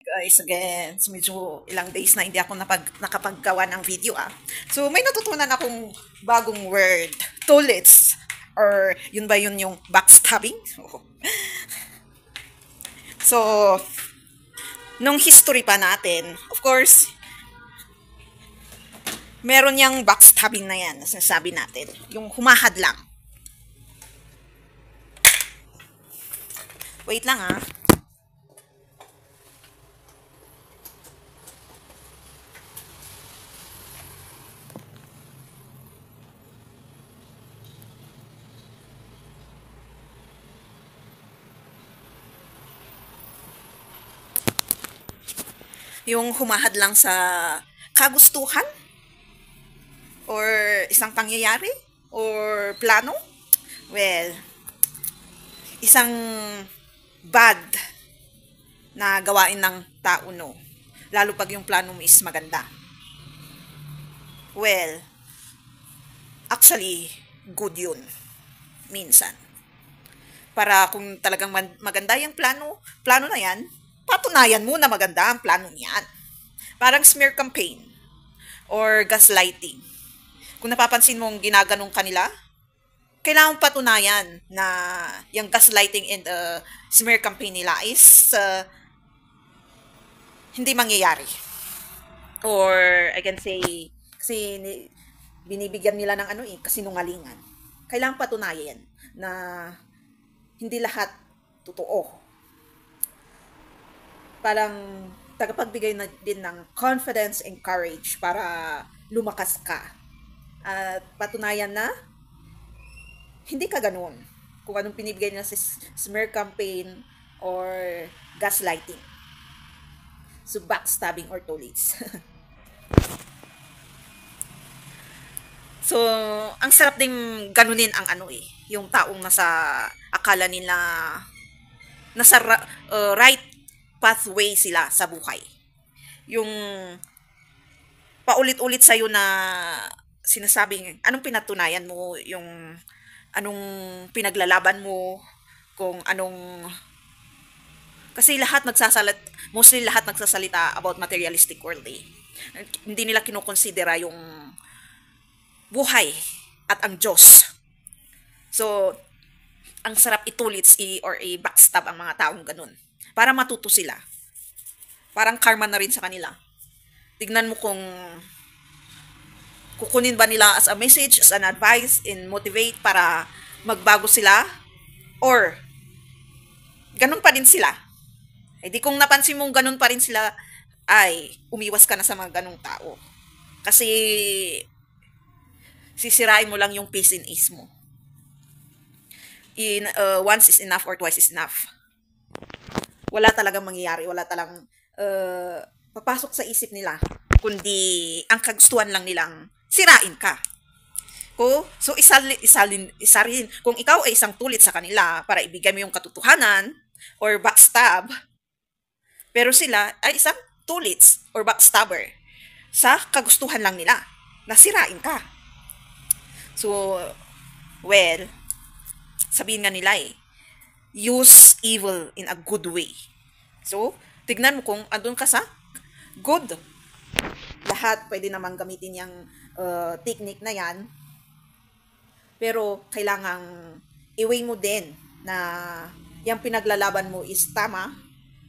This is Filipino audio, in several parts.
Guys, again, so medyo ilang days na hindi ako nakapaggawa ng video So may natutunan akong bagong word, toilets, or yun ba yun yung backstabbing? So, nung history pa natin, of course, meron yang backstabbing na yan na sinasabi natin, yung humahad lang. Wait lang Yung humahad lang sa kagustuhan or isang pangyayari or plano. Well, isang bad na gawain ng tao, no. Lalo pag yung plano mo is maganda. Well, actually, good yun. Minsan. Para kung talagang maganda yung plano na yan, patunayan mo na maganda ang plano niyan. Parang smear campaign or gaslighting. Kung napapansin mong ginaganong kanila, kailangan patunayan na yung gaslighting and smear campaign nila is hindi mangyayari. Or I can say, kasi binibigyan nila ng kasinungalingan. Kailangan patunayan na hindi lahat totoo. Parang tagapagbigay na din ng confidence and courage para lumakas ka. At patunayan na hindi ka ganun. Kung anong pinibigay nila sa smear campaign or gaslighting. So, backstabbing or toilets. So, ang sarap ding ganunin ang yung taong nasa akala nila nasa right pathway sila sa buhay. Yung paulit-ulit sa'yo na sinasabing anong pinatunayan mo, yung anong pinaglalaban mo, kung anong kasi mostly lahat nagsasalita about materialistic world Hindi nila kinokonsidera yung buhay at ang Diyos. So, ang sarap itulits or i-backstab ang mga taong ganun. Para matuto sila. Parang karma na rin sa kanila. Tignan mo kung kukunin ba nila as a message, as an advice, and motivate para magbago sila, or ganun pa rin sila. Eh di kung napansin mong ganun pa rin sila, ay umiwas ka na sa mga ganung tao. Kasi sisirain mo lang yung peace and ease mo. Once is enough or twice is enough. Wala talagang mangyayari, wala talagang papasok sa isip nila, kundi ang kagustuhan lang nilang sirain ka. So isa rin, kung ikaw ay isang tulit sa kanila para ibigay mo yung katotohanan or backstab, pero sila ay isang tulits or backstabber sa kagustuhan lang nila na sirain ka. So, well, sabihin nga nila use evil in a good way. So, tignan mo kung andun ka sa good. Lahat pwede namang gamitin yung technique na yan. Pero, kailangang i-weigh mo din na yung pinaglalaban mo is tama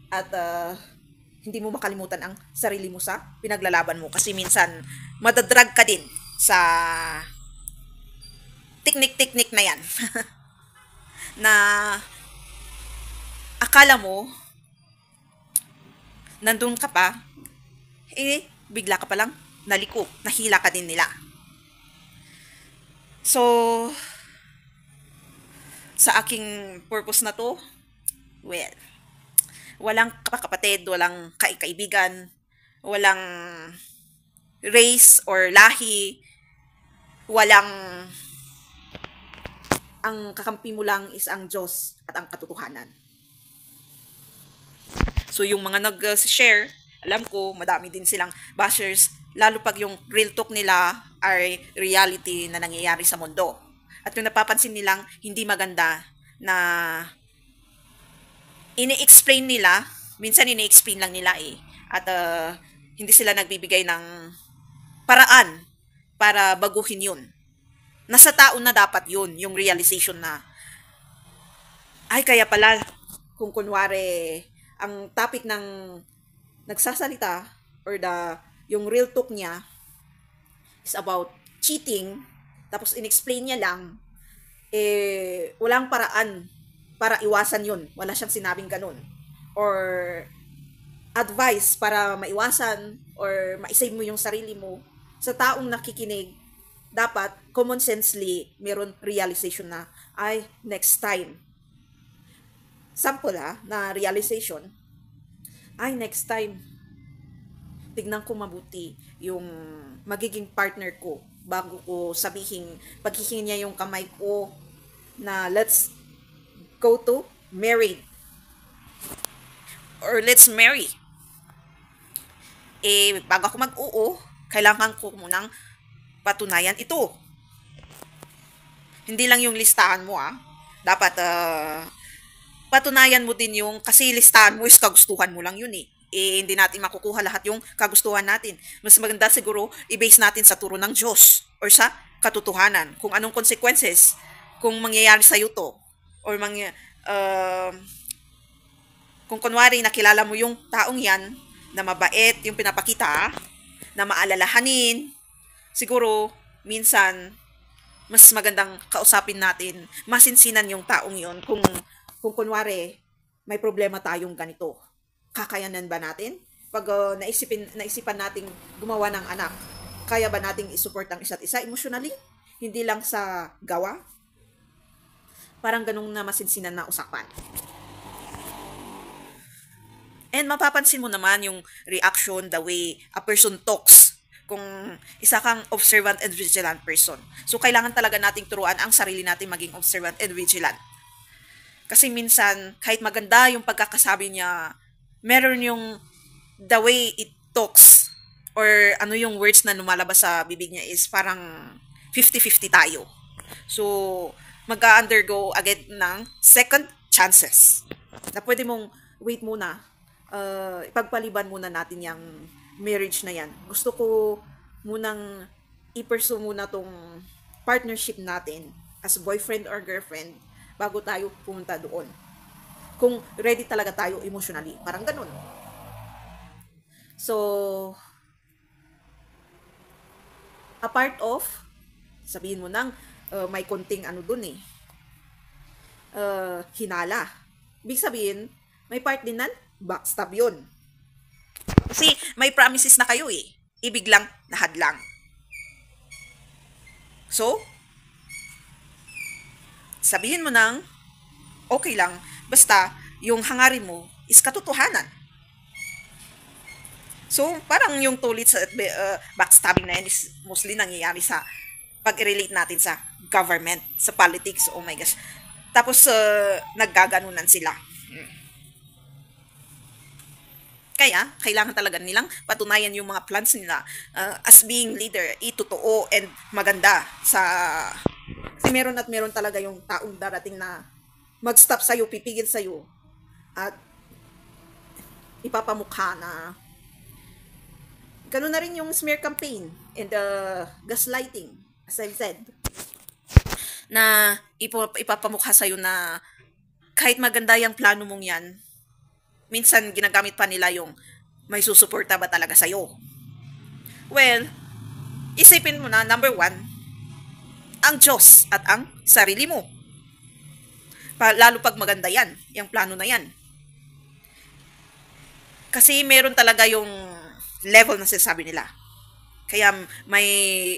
at hindi mo makalimutan ang sarili mo sa pinaglalaban mo. Kasi minsan, madadrag ka din sa teknik na yan. Na akala mo nandun ka pa, bigla ka palang naliko, nahila ka din nila. So, sa aking purpose na to, well, walang kapatid, walang kaibigan, walang race or lahi, walang ang kakampi mo lang is ang Diyos at ang katotohanan. So, yung mga nag-share, alam ko, madami din silang bashers, lalo pag yung real talk nila ay reality na nangyayari sa mundo. At yung napapansin nilang hindi maganda na ini-explain nila Minsan ini-explain lang nila eh. At hindi sila nagbibigay ng paraan para baguhin yun. Nasa tao na dapat yun, yung realization na, ay kaya pala, kung kunwari, ang topic ng nagsasalita or yung real talk niya is about cheating, tapos in-explain niya lang, walang paraan para iwasan yun. Wala siyang sinabing ganun. Or advice para maiwasan or ma-save mo yung sarili mo. Sa taong nakikinig, dapat common sensely meron realization na, ay, next time. Sample na realization, ay, next time, tignan ko mabuti yung magiging partner ko bago ko sabihin, paghihingi niya yung kamay ko na let's go to married or let's marry. Bago ako mag-oo, kailangan ko munang patunayan ito. Hindi lang yung listahan mo dapat patunayan mo din yung, kasi listahan mo is kagustuhan mo lang yun hindi natin makukuha lahat yung kagustuhan natin. Mas maganda siguro i-base natin sa turo ng Diyos or sa katotohanan kung anong consequences kung mangyayari sa iyo to or kung kunwari nakilala mo yung taong yan na mabait yung pinapakita, na maalalahanin, siguro minsan mas magandang kausapin natin, masinsinan yung taong yon kung kunwari may problema tayong ganito. Kakayanan ba natin? Pag naisipan nating gumawa ng anak, kaya ba nating isupport ang isa't isa emotionally? Hindi lang sa gawa? Parang ganung na masinsinan na usapan. And mapapansin mo naman yung reaction, the way a person talks kung isa kang observant and vigilant person. So, kailangan talaga nating turuan ang sarili natin maging observant and vigilant. Kasi minsan, kahit maganda yung pagkakasabi niya, meron yung the way it talks or ano yung words na lumalabas sa bibig niya is parang 50-50 tayo. So, mag-undergo agad ng second chances. Na pwede mong wait muna, ipagpaliban muna natin yung marriage na yan. Gusto ko munang i-pursue muna tong partnership natin as boyfriend or girlfriend bago tayo pumunta doon. Kung ready talaga tayo emotionally. Parang ganun. So, a part of, sabihin mo nang may konting ano dun hinala. Ibig sabihin, may part din nan, backstab yun. Kasi may promises na kayo ibig lang nahadlang. So, sabihin mo nang, okay lang, basta yung hangarin mo is katotohanan. So, parang yung tulit sa backstabbing na yan is mostly nangyayari sa pag-relate natin sa government, sa politics, oh my gosh. Tapos, naggaganunan sila. Kaya, kailangan talaga nilang patunayan yung mga plans nila as being leader, totoo and maganda sa... Kasi meron at meron talaga yung taong darating na mag-stop sa'yo, pipigil sa'yo, at ipapamukha na gano'n na rin yung smear campaign and gaslighting, as I've said, na ipapamukha sa'yo na kahit maganda yung plano mong yan, minsan ginagamit pa nila yung may susuporta ba talaga sa'yo. Well, isipin mo na, number one, ang Diyos at ang sarili mo. Lalo pag maganda yan, yung plano na yan. Kasi meron talaga yung level na sinasabi nila. Kaya may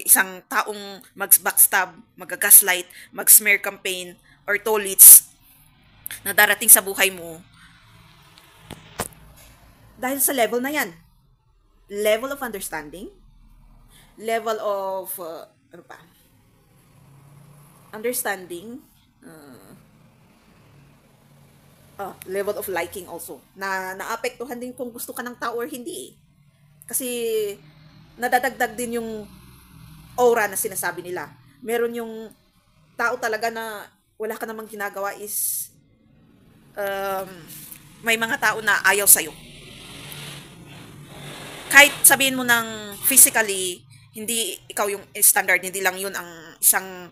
isang taong mag-backstab, mag-gaslight, mag-smear campaign, or tolits na darating sa buhay mo dahil sa level na yan. Level of understanding, level of, understanding, level of liking also. Na naapektuhan din kung gusto ka ng tao or hindi. Kasi nadadagdag din yung aura na sinasabi nila. Meron yung tao talaga na wala ka namang ginagawa is may mga tao na ayaw sa'yo. Kahit sabihin mo ng physically, hindi ikaw yung standard, hindi lang yun ang isang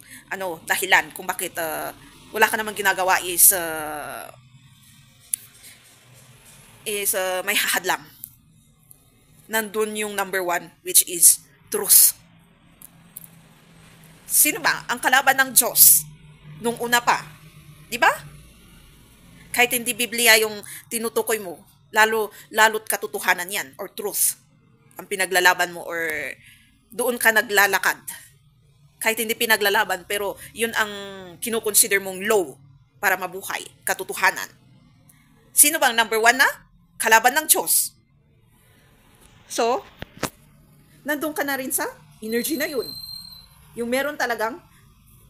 dahilan kung bakit wala ka namang ginagawa is may hahadlang. Nandun yung number one, which is truth. Sino ba ang kalaban ng Diyos nung una pa? Di ba? Kahit hindi Biblia yung tinutukoy mo, lalo't katotohanan yan or truth ang pinaglalaban mo or doon ka naglalakad. Kahit hindi pinaglalaban, pero yun ang kinukonsider mong law para mabuhay, katotohanan. Sino bang number one na? Kalaban ng Diyos. So, nandun ka na rin sa energy na yun. Yung meron talagang,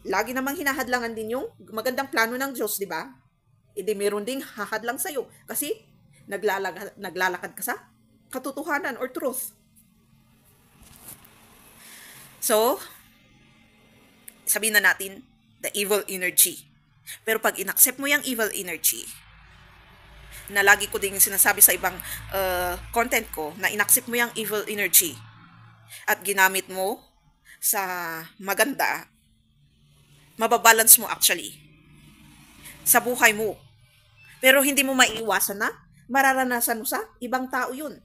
lagi namang hinahadlangan din yung magandang plano ng Diyos, di ba? E di meron ding hahadlang sa'yo. Kasi, naglalakad ka sa katotohanan or truth. So, sabihin na natin, the evil energy. Pero pag inaccept mo yung evil energy, na lagi ko din sinasabi sa ibang content ko, na inaccept mo yung evil energy at ginamit mo sa maganda, mababalance mo actually sa buhay mo. Pero hindi mo maiiwasan na mararanasan mo sa ibang tao yun.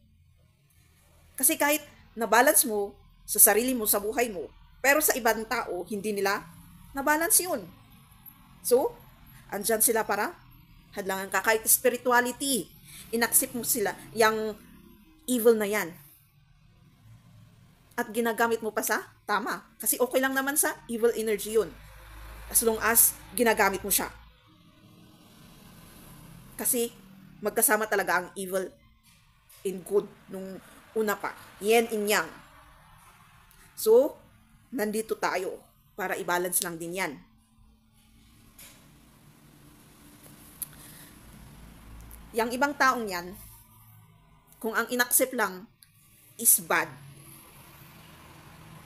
Kasi kahit na-balance mo sa sarili mo, sa buhay mo, pero sa ibang tao, hindi nila na-balance yun. So, andyan sila para hadlangan ka. Kahit spirituality, inaccept mo sila, yung evil na yan. At ginagamit mo pa sa tama. Kasi okay lang naman sa evil energy yun. As long as ginagamit mo siya. Kasi magkasama talaga ang evil and good nung una pa. Yin and yang. So, nandito tayo para i-balance lang din yan. Yang ibang taong yan, kung ang inaccept lang is bad,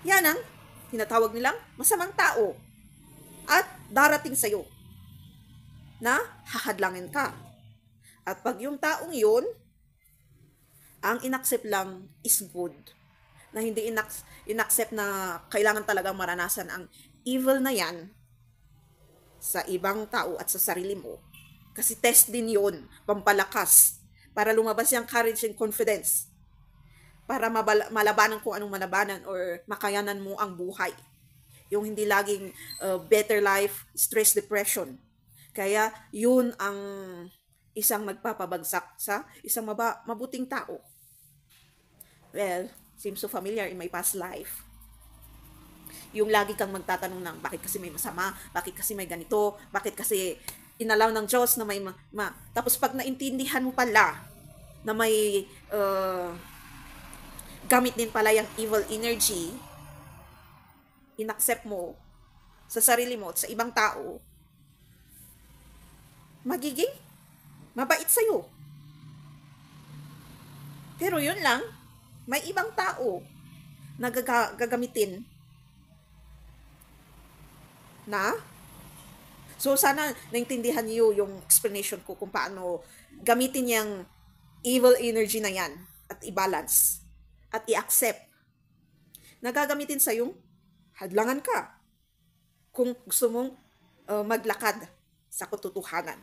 yan ang tinatawag nilang masamang tao. At darating sa'yo na hahadlangin ka. At pag yung taong yun, ang inaccept lang is good, na hindi inaccept na kailangan talagang maranasan ang evil na yan sa ibang tao at sa sarili mo. Kasi test din yun, pampalakas, para lumabas yung courage and confidence, para malabanan kung anong malabanan or makayanan mo ang buhay. Yung hindi laging better life, stress, depression. Kaya yun ang isang magpapabagsak sa isang mabuting tao. Well, seems so familiar in my past life. Yung lagi kang magtatanong ng bakit kasi may masama, bakit kasi may ganito, bakit kasi inalaw ng Diyos na may tapos pag naintindihan mo pala na may gamit din pala yung evil energy, inaccept mo sa sarili mo at sa ibang tao, magiging mabait sa'yo. Pero yun lang, may ibang tao na gagamitin na. So, sana naintindihan niyo yung explanation ko kung paano gamitin yung evil energy na yan at i-balance at i-accept na gagamitin sa yung hadlangan ka kung gusto mong maglakad sa katotohanan.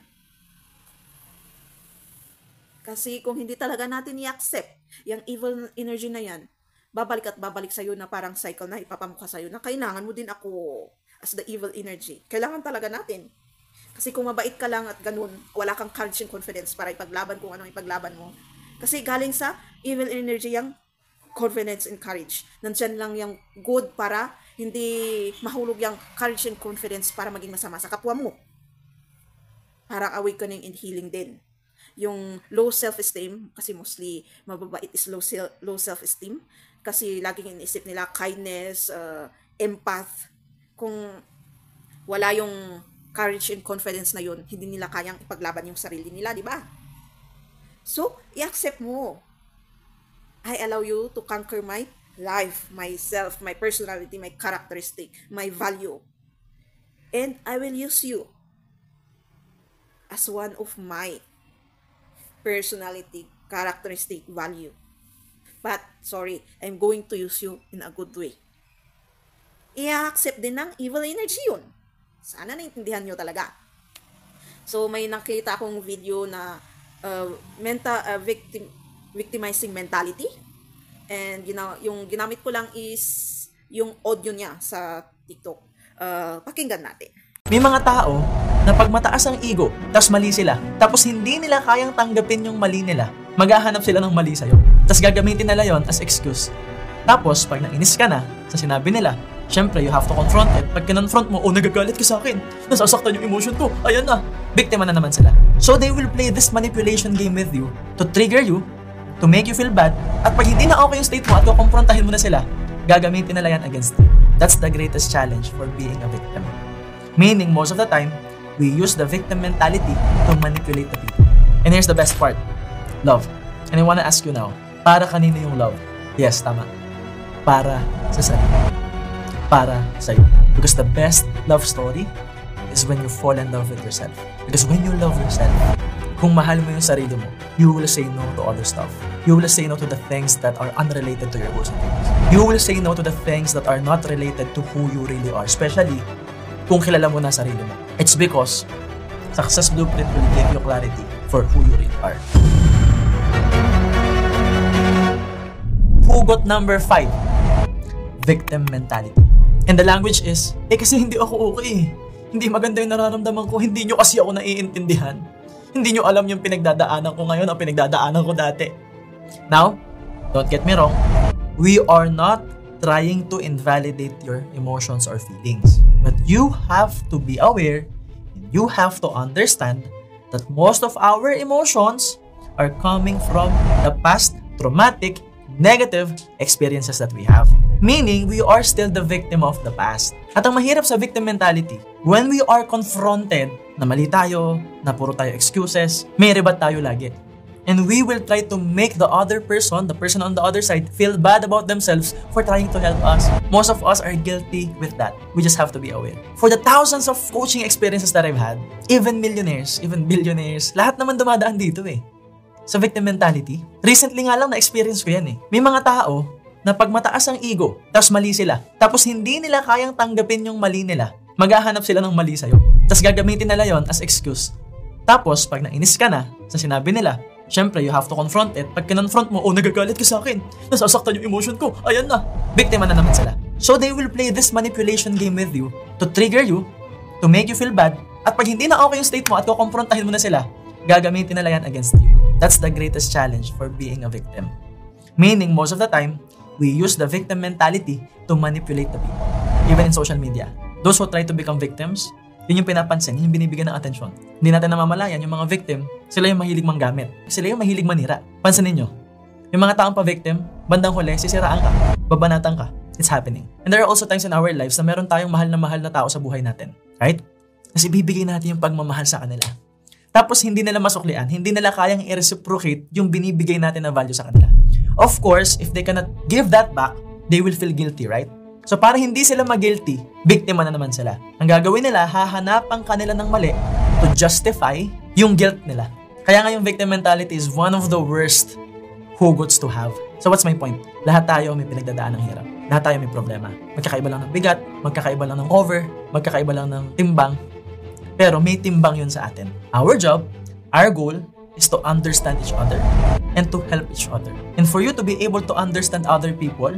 Kasi kung hindi talaga natin i-accept yung evil energy na yan, babalik at babalik sa'yo na parang cycle na ipapamukha sa'yo na kailangan mo din ako as the evil energy. Kailangan talaga natin. Kasi kung mabait ka lang at ganun, wala kang courage and confidence para ipaglaban kung anong ipaglaban mo. Kasi galing sa evil energy yung confidence and courage. Nandyan lang yung good para hindi mahulog yung courage and confidence para maging masama sa kapwa mo. Parang awakening and healing din. Yung low self-esteem, kasi mostly mababait is low self-esteem. Kasi laging iniisip nila kindness, empath. Kung wala yung courage and confidence na yun, hindi nila kayang ipaglaban yung sarili nila, di ba? So, i-accept mo. I allow you to conquer my life, myself, my personality, my characteristic, my value. And I will use you as one of my personality, characteristic, value. But, sorry, I'm going to use you in a good way. I-accept din ng evil energy yun. Sana naintindihan nyo talaga. So, may nakita akong video na victimizing mentality. And yung ginamit ko lang is yung audio niya sa TikTok. Pakinggan natin. May mga tao na pag mataas ang ego, tapos mali sila, tapos hindi nila kayang tanggapin yung mali nila, maghahanap sila ng mali sa'yo. Tapos gagamitin nila yon as excuse. Tapos, pag nainis ka na sa sinabi nila, syempre, you have to confront it. Pag kinonfront mo, nagagalit ka sa akin. Nasasaktan yung emotion ko. Ayan na. Biktima na naman sila. So, they will play this manipulation game with you to trigger you, to make you feel bad. At pag hindi na okay yung state mo at kukonfrontahin mo na sila, gagamitin nila yan against you. That's the greatest challenge for being a victim. Meaning, most of the time, we use the victim mentality to manipulate the people. And here's the best part. Love. And I wanna ask you now, para kanino yung love? Yes, tama. Para sa sarili. Para sa'yo. Because the best love story is when you fall in love with yourself. Because when you love yourself, kung mahal mo yung sarili mo, you will say no to other stuff. You will say no to the things that are unrelated to your goals and dreams. You will say no to the things that are not related to who you really are. Especially, kung kilala mo na sarili mo. It's because Success Blueprint will give you clarity for who you really are. Hugot number 5. Victim mentality. And the language is, kasi hindi ako okay. Hindi maganda yung nararamdaman ko. Hindi nyo kasi ako naiintindihan. Hindi nyo alam yung pinagdadaanan ko ngayon o pinagdadaanan ko dati. Now, don't get me wrong. We are not trying to invalidate your emotions or feelings. But you have to be aware and you have to understand that most of our emotions are coming from the past traumatic, negative experiences that we have. Meaning, we are still the victim of the past. At ang mahirap sa victim mentality, when we are confronted na mali tayo, na puro tayo excuses, may rebat tayo lagi. And we will try to make the other person, the person on the other side, feel bad about themselves for trying to help us. Most of us are guilty with that. We just have to be aware. For the thousands of coaching experiences that I've had, even millionaires, even billionaires, lahat naman dumadaan dito sa victim mentality. Recently nga lang na-experience ko yan May mga tao na pag mataas ang ego, tapos mali sila, tapos hindi nila kayang tanggapin yung mali nila, maghahanap sila ng mali sa'yo. Tapos gagamitin nila yon as excuse. Tapos, pag nainis ka na sa sinabi nila, syempre, you have to confront it. Pag kinonfront mo, nagagalit ka sa akin. Nasasaktan yung emotion ko. Ayan na. Biktima na naman sila. So, they will play this manipulation game with you to trigger you, to make you feel bad. At pag hindi na okay yung state mo at kukonfrontahin mo na sila, gagamitin nila yan against you. That's the greatest challenge for being a victim. Meaning, most of the time, we use the victim mentality to manipulate the people. Even in social media. Those who try to become victims, yun yung pinapansin, yun yung binibigyan ng atensyon. Hindi natin namamalayan, yung mga victim, sila yung mahilig manggamit. Sila yung mahilig manira. Pansinin nyo, yung mga taong pa-victim, bandang huli, sisiraan ka, babanatan ka. It's happening. And there are also times in our lives na meron tayong mahal na tao sa buhay natin. Right? Kasi bibigay natin yung pagmamahal sa kanila. Tapos hindi nila masuklian, hindi nila kayang i-reciprocate yung binibigay natin na value sa kanila. Of course, if they cannot give that back, they will feel guilty, right? So para hindi sila mag-guilty, biktima na naman sila. Ang gagawin nila, hahanapan kanila ng mali to justify yung guilt nila. Kaya nga yung victim mentality is one of the worst hugots to have. So what's my point? Lahat tayo may pinagdadaan ng hirap. Lahat tayo may problema. Magkakaiba lang ng bigat, magkakaiba lang ng cover, magkakaiba lang ng timbang. Pero may timbang yun sa atin. Our job, our goal, is to understand each other and to help each other. And for you to be able to understand other people,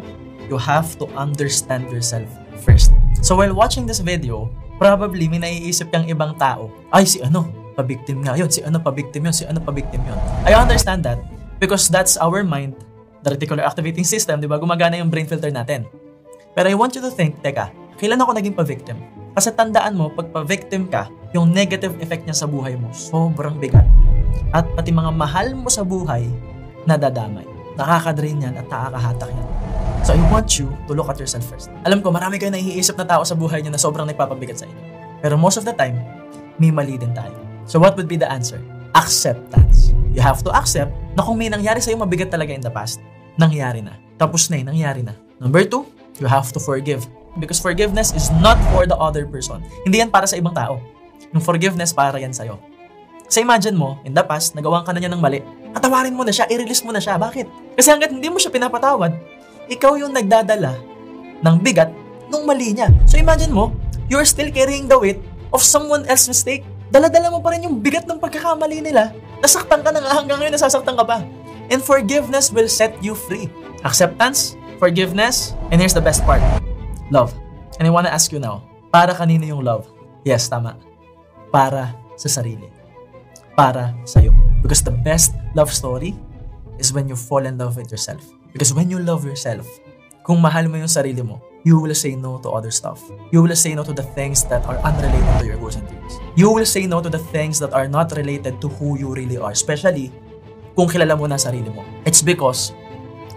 you have to understand yourself first. So while watching this video, probably may naiisip kang ibang tao, ay si ano, pabiktim nga yun, si ano pabiktim yun, si ano pabiktim yun. I understand that because that's our mind, the reticular activating system, di ba? Gumagana yung brain filter natin. Pero I want you to think, teka, kailan ako naging pabiktim? Kasi tandaan mo, pag pabiktim ka, yung negative effect niya sa buhay mo, sobrang bigat. At pati mga mahal mo sa buhay, nadadamay. Nakakadrain yan at nakakahatak yan. So I want you to look at yourself first. Alam ko, marami kayo naiisip na tao sa buhay niyo na sobrang nagpapabigat sa inyo. Pero most of the time, may mali din tayo. So what would be the answer? Acceptance. You have to accept na kung may nangyari sa'yo mabigat talaga in the past, nangyari na. Tapos na nangyari na. Number 2, you have to forgive. Because forgiveness is not for the other person. Hindi yan para sa ibang tao. Yung forgiveness para yan sa'yo. Kasi imagine mo, in the past, nagawan ka na niya ng mali. Patawarin mo na siya, i-release mo na siya. Bakit? Kasi hanggat hindi mo siya pinapatawad, ikaw yung nagdadala ng bigat nung mali niya. So imagine mo, you're still carrying the weight of someone else's mistake. Dala-dala mo pa rin yung bigat ng pagkakamali nila. Nasaktan ka na nga, hanggang ngayon nasasaktan ka pa. And forgiveness will set you free. Acceptance, forgiveness, and here's the best part. Love. And I wanna ask you now, para kanino yung love? Yes, tama. Para sa sarili. Para sa'yo. Because the best love story is when you fall in love with yourself. Because when you love yourself, kung mahal mo yung sarili mo, you will say no to other stuff. You will say no to the things that are unrelated to your goals and dreams. You will say no to the things that are not related to who you really are. Especially, kung kilala mo na sarili mo. It's because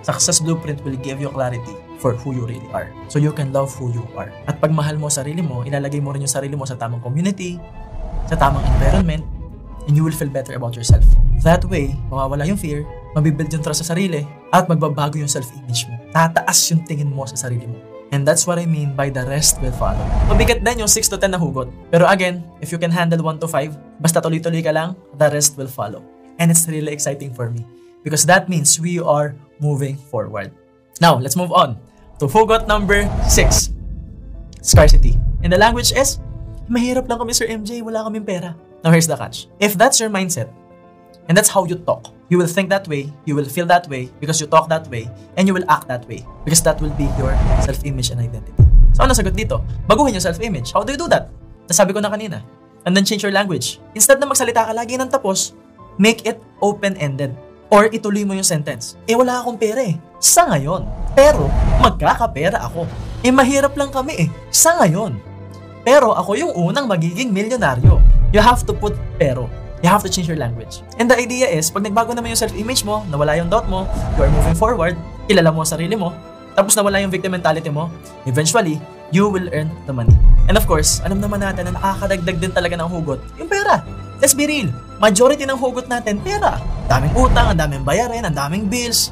Success Blueprint will give you clarity for who you really are. So you can love who you are. At pag mahal mo sarili mo, ilalagay mo rin yung sarili mo sa tamang community, sa tamang environment, and you will feel better about yourself. That way, mawawala yung fear, mabibuild yung trust sa sarili, at magbabago yung self-image mo. Tataas yung tingin mo sa sarili mo. And that's what I mean by the rest will follow. Mabigat din yung 6 to 10 na hugot. Pero again, if you can handle 1 to 5, basta tuloy-tuloy ka lang, the rest will follow. And it's really exciting for me. Because that means we are moving forward. Now, let's move on to hugot number 6. Scarcity. And the language is, mahirap lang kami, Sir MJ, wala kaming pera. Now, here's the catch. If that's your mindset, and that's how you talk, you will think that way, you will feel that way, because you talk that way, and you will act that way. Because that will be your self-image and identity. So, ano sagot dito? Baguhin yung self-image. How do you do that? Nasabi ko na kanina. And then change your language. Instead na magsalita ka lagi ng tapos, make it open-ended. Or ituloy mo yung sentence. Wala akong pera eh. Sa ngayon. Pero, magkakapera ako. Mahirap lang kami eh. Sa ngayon. Pero ako yung unang magiging milyonaryo. You have to put pero. You have to change your language. And the idea is, pag nagbago naman yung self-image mo, nawala yung doubt mo, you are moving forward, kilala mo ang sarili mo, tapos nawala yung victim mentality mo, eventually, you will earn the money. And of course, alam naman natin na nakakadagdag din talaga ng hugot, yung pera. Let's be real. Majority ng hugot natin, pera. Daming utang, ang daming bayarin, ang daming bills.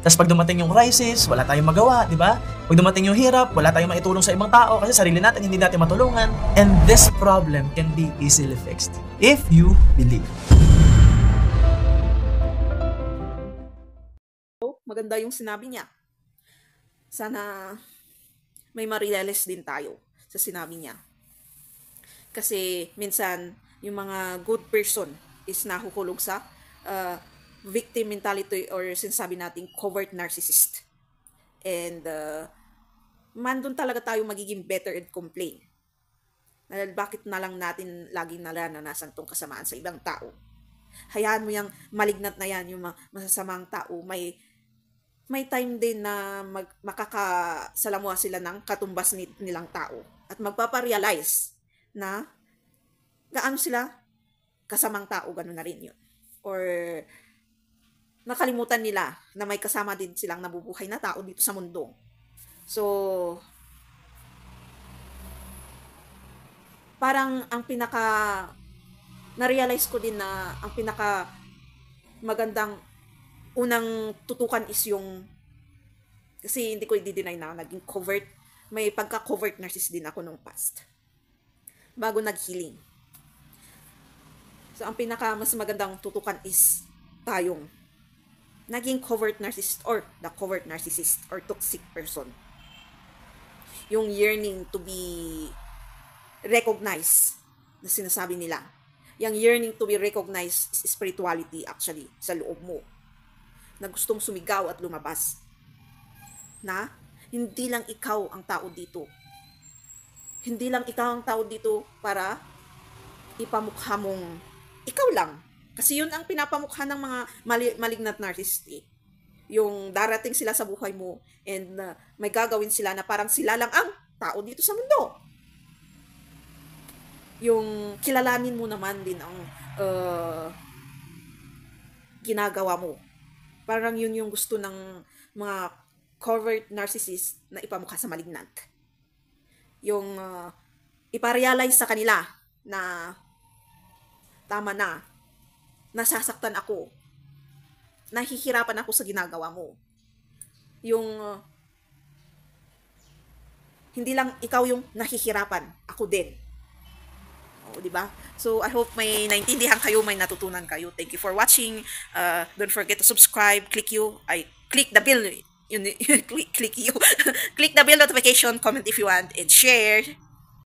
Tapos pag dumating yung crisis, wala tayong magawa, di ba? Pag dumating yung hirap, wala tayong maitulong sa ibang tao kasi sarili natin hindi natin matulungan. And this problem can be easily fixed if you believe. Maganda yung sinabi niya. Sana may ma-realize din tayo sa sinabi niya. Kasi minsan, yung mga good person is nahuhulog sa victim mentality or sinasabi nating covert narcissist. And man doon talaga tayo magiging better and complain. Bakit na lang natin laging naranasan tong kasamaan sa ibang tao? Hayaan mo yung malignant na yan, yung masasamang tao. May time din na makakasalamuha sila ng katumbas nilang tao. At magpaparealize na gaano sila kasamang tao, gano'n na rin yun. Or nakalimutan nila na may kasama din silang nabubuhay na tao dito sa mundo. So, parang ang na-realize ko din na ang magandang unang tutukan is yung, kasi hindi ko i-deny na naging covert, may pagka-covert narcissist din ako nung past. Bago nag-healing. So, ang mas magandang tutukan is tayong naging covert narcissist or the covert narcissist or toxic person. Yung yearning to be recognized na sinasabi nila. Yung yearning to be recognized is spirituality actually sa loob mo. Na gustong sumigaw at lumabas. Na hindi lang ikaw ang tao dito. Hindi lang ikaw ang tao dito para ipamukha mong ikaw lang. Kasi yun ang pinapamukha ng mga malignant narcissist eh. Yung darating sila sa buhay mo and may gagawin sila na parang sila lang ang tao dito sa mundo. Yung kilalanin mo naman din ang ginagawa mo. Parang yun yung gusto ng mga covert narcissist na ipamukha sa malignant. Yung iparealize sa kanila na tama na, nasasaktan ako, nahihirapan ako sa ginagawa mo. Yung hindi lang ikaw yung nahihirapan, ako din. O, di ba? So, I hope may naintindihan kayo, may natutunan kayo. Thank you for watching. Don't forget to subscribe, click the bell, click you, click the bell notification, comment if you want, and share.